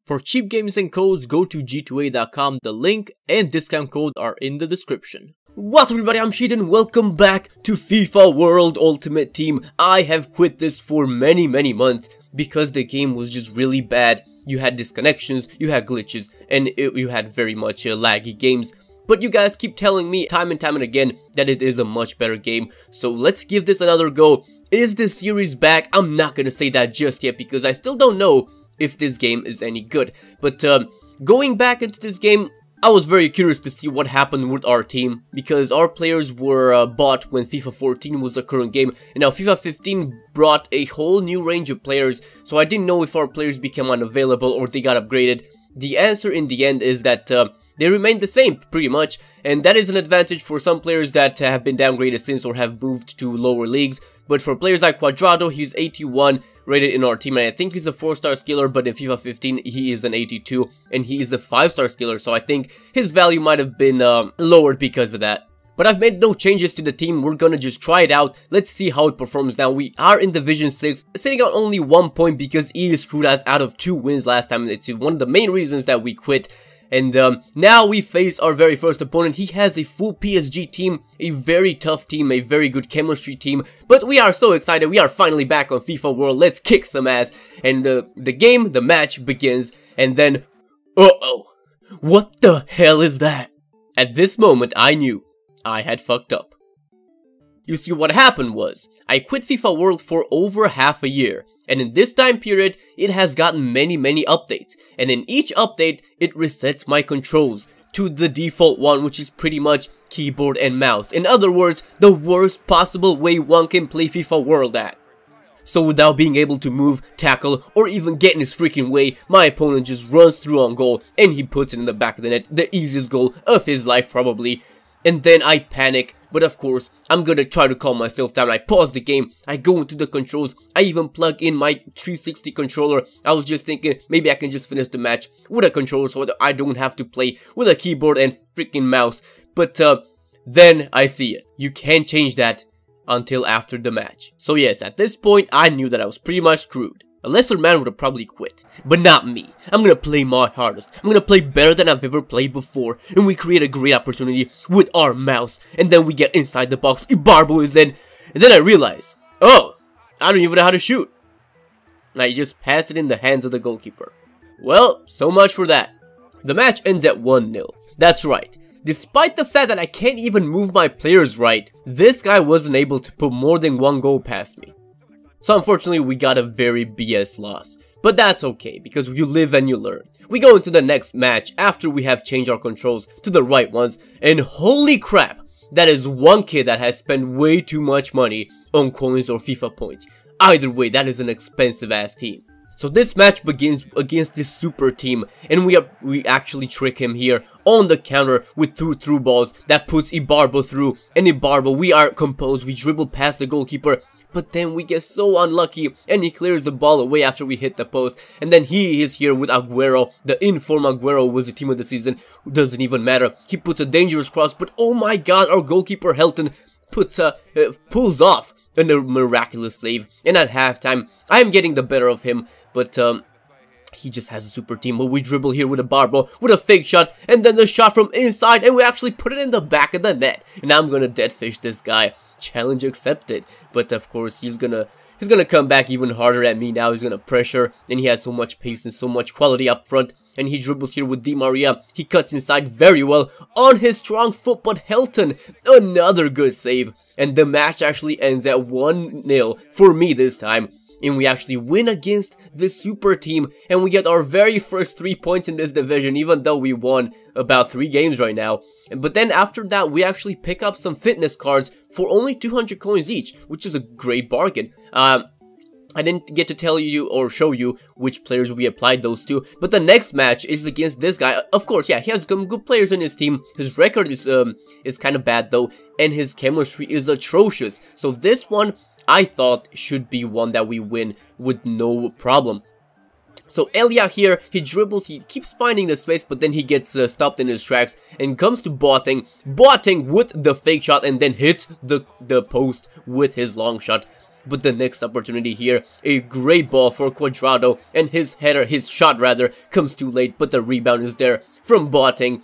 For cheap games and codes, go to g2a.com. The link and discount code are in the description. What's up everybody, I'm Sheed, welcome back to FIFA World Ultimate Team. I have quit this for many months because the game was just really bad. You had disconnections, you had glitches, and you had very much laggy games. But you guys keep telling me time and time and again that it is a much better game. So let's give this another go. Is this series back? I'm not gonna say that just yet because I still don't know if this game is any good. But going back into this game, I was very curious to see what happened with our team, because our players were bought when FIFA 14 was the current game, and now FIFA 15 brought a whole new range of players, so I didn't know if our players became unavailable or they got upgraded. The answer in the end is that they remained the same, pretty much, and that is an advantage for some players that have been downgraded since or have moved to lower leagues. But for players like Quadrado, he's 81 rated in our team, and I think he's a 4-star skiller, but in FIFA 15 he is an 82, and he is a 5-star skiller, so I think his value might have been lowered because of that. But I've made no changes to the team. We're gonna just try it out. Let's see how it performs now. We are in Division 6, sitting on only 1 point because EA screwed us out of 2 wins last time. It's one of the main reasons that we quit. And now we face our very first opponent. He has a full PSG team, a very tough team, a very good chemistry team. But we are so excited. We are finally back on FIFA World. Let's kick some ass. And the match begins. And then, uh-oh, what the hell is that? At this moment, I knew I had fucked up. You see, what happened was, I quit FIFA World for over half a year, and in this time period, it has gotten many updates, and in each update, it resets my controls to the default one, which is pretty much keyboard and mouse. In other words, the worst possible way one can play FIFA World at. So without being able to move, tackle, or even get in his freaking way, my opponent just runs through on goal, and he puts it in the back of the net, the easiest goal of his life probably. And then I panic, but of course, I'm gonna try to calm myself down. I pause the game, I go into the controls, I even plug in my 360 controller. I was just thinking, maybe I can just finish the match with a controller so that I don't have to play with a keyboard and freaking mouse. But then I see it. You can't change that until after the match. So yes, at this point, I knew that I was pretty much screwed. A lesser man would have probably quit, but not me. I'm gonna play my hardest. I'm gonna play better than I've ever played before, and we create a great opportunity with our mouse, and then we get inside the box. Ibarbo is in, and then I realize, oh, I don't even know how to shoot. I just passed it in the hands of the goalkeeper. Well, so much for that. The match ends at 1-0. That's right. Despite the fact that I can't even move my players right, this guy wasn't able to put more than 1 goal past me. So unfortunately, we got a very BS loss. But that's okay, because you live and you learn. We go into the next match after we have changed our controls to the right ones, and holy crap, that is one kid that has spent way too much money on coins or FIFA points. Either way, that is an expensive ass team. So this match begins against this super team, and we actually trick him here on the counter with 2 through balls that puts Ibarbo through. And Ibarbo, we are composed, we dribble past the goalkeeper, but then we get so unlucky and he clears the ball away after we hit the post. And then he is here with Aguero. The inform Aguero was the team of the season. Doesn't even matter. He puts a dangerous cross, but oh my god, our goalkeeper Helton pulls off a miraculous save. And at halftime, I am getting the better of him, but he just has a super team. But we dribble here with a Barbo, with a fake shot, and then the shot from inside, and we actually put it in the back of the net. And I'm gonna deadfish this guy. Challenge accepted. But of course, he's gonna come back even harder at me now. He's gonna pressure, and he has so much pace and so much quality up front. And he dribbles here with Di Maria. He cuts inside very well on his strong foot, but Helton, another good save. And the match actually ends at 1-0 for me this time. And we actually win against the super team, and we get our very first 3 points in this division, even though we won about 3 games right now. But then after that, we actually pick up some fitness cards for only 200 coins each, which is a great bargain. I didn't get to tell you or show you which players we applied those to, but the next match is against this guy. Of course, yeah, he has some good players in his team. His record is kind of bad though, and his chemistry is atrocious. So this one, I thought, should be one that we win with no problem. So Elia here, he dribbles, he keeps finding the space, but then he gets stopped in his tracks and comes to Boateng with the fake shot and then hits the post with his long shot. but the next opportunity here, a great ball for Cuadrado, and his header, his shot rather, comes too late, but the rebound is there from Boateng.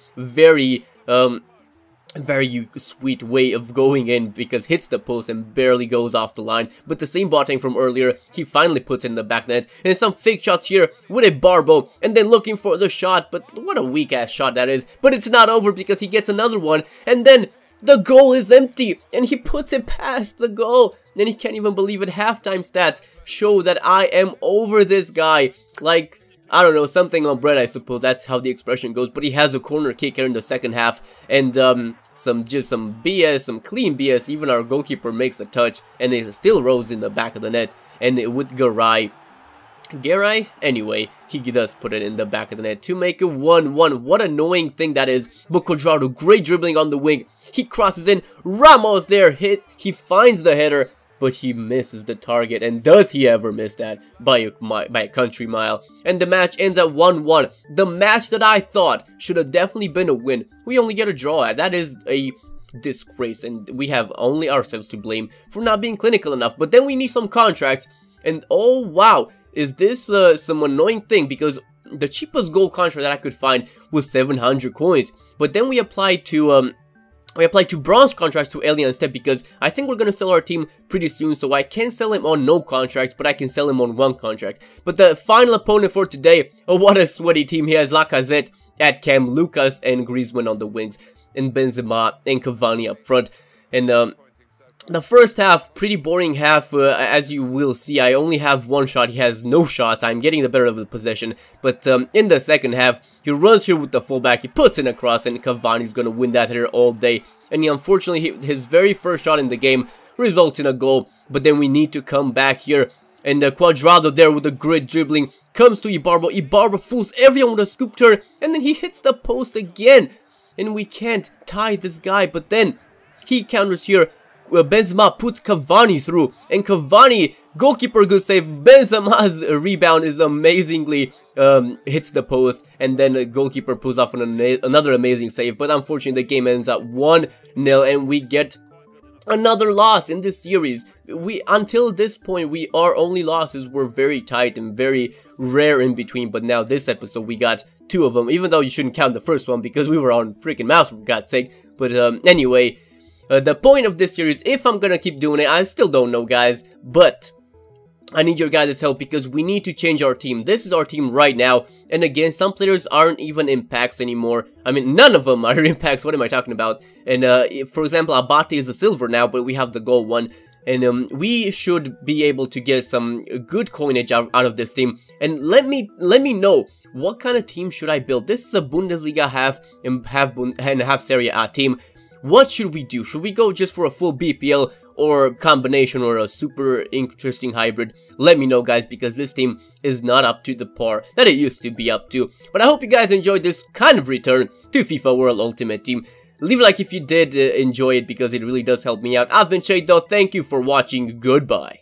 Very sweet way of going in, because hits the post and barely goes off the line. But the same Boateng from earlier, he finally puts in the back net, and some fake shots here with a Barbo, and then looking for the shot, but what a weak ass shot that is. But it's not over, because he gets another one, and then the goal is empty, and he puts it past the goal, and he can't even believe it. Halftime stats show that I am over this guy, like, I don't know, something on bread, I suppose. That's how the expression goes. But he has a corner kick here in the second half, and some BS, some clean BS. Even our goalkeeper makes a touch, and it still rolls in the back of the net. And with Garay, anyway, he does put it in the back of the net to make it 1-1. What annoying thing that is. But Cuadrado, great dribbling on the wing. He crosses in. Ramos there, he finds the header, but he misses the target. And does he ever miss that by a country mile? And the match ends at 1-1. The match that I thought should have definitely been a win, we only get a draw. That is a disgrace, and we have only ourselves to blame for not being clinical enough. But then we need some contracts, and oh wow, is this some annoying thing, because the cheapest gold contract that I could find was 700 coins. But then we applied to bronze contracts to Alien instead, because I think we're gonna sell our team pretty soon, so I can't sell him on no contracts, but I can sell him on one contract. But the final opponent for today, oh what a sweaty team. He has Lacazette at cam, Lucas and Griezmann on the wings, and Benzema and Cavani up front. And the first half, pretty boring half, as you will see. I only have one shot, he has no shots. I'm getting the better of the possession. But in the second half, he runs here with the fullback, he puts in a cross, and Cavani's gonna win that header all day. And unfortunately, his very first shot in the game results in a goal. But then we need to come back here. And Cuadrado there with a great dribbling comes to Ibarbo. Ibarbo fools everyone with a scoop turn, and then he hits the post again. And we can't tie this guy, but then he counters here. Benzema puts Cavani through, and Cavani, goalkeeper good save. Benzema's rebound is amazingly hits the post, and then the goalkeeper pulls off another amazing save. But unfortunately, the game ends at 1-0, and we get another loss in this series. Until this point, our only losses were very tight and very rare in between. But now this episode, we got 2 of them, even though you shouldn't count the first one because we were on freaking mouse, for God's sake. But anyway. The point of this series, if I'm gonna keep doing it, I still don't know, guys, but I need your guys' help, because we need to change our team. This is our team right now, and again, some players aren't even in packs anymore. I mean, none of them are in packs. What am I talking about? And for example, Abate is a silver now, but we have the gold one, and we should be able to get some good coinage out of this team. And let me know, what kind of team should I build? This is a Bundesliga half Serie A team. What should we do? Should we go just for a full BPL or combination or a super interesting hybrid? Let me know, guys, because this team is not up to the par that it used to be up to. But I hope you guys enjoyed this kind of return to FIFA World Ultimate Team. Leave a like if you did enjoy it, because it really does help me out. I've been Shade, though. Thank you for watching. Goodbye.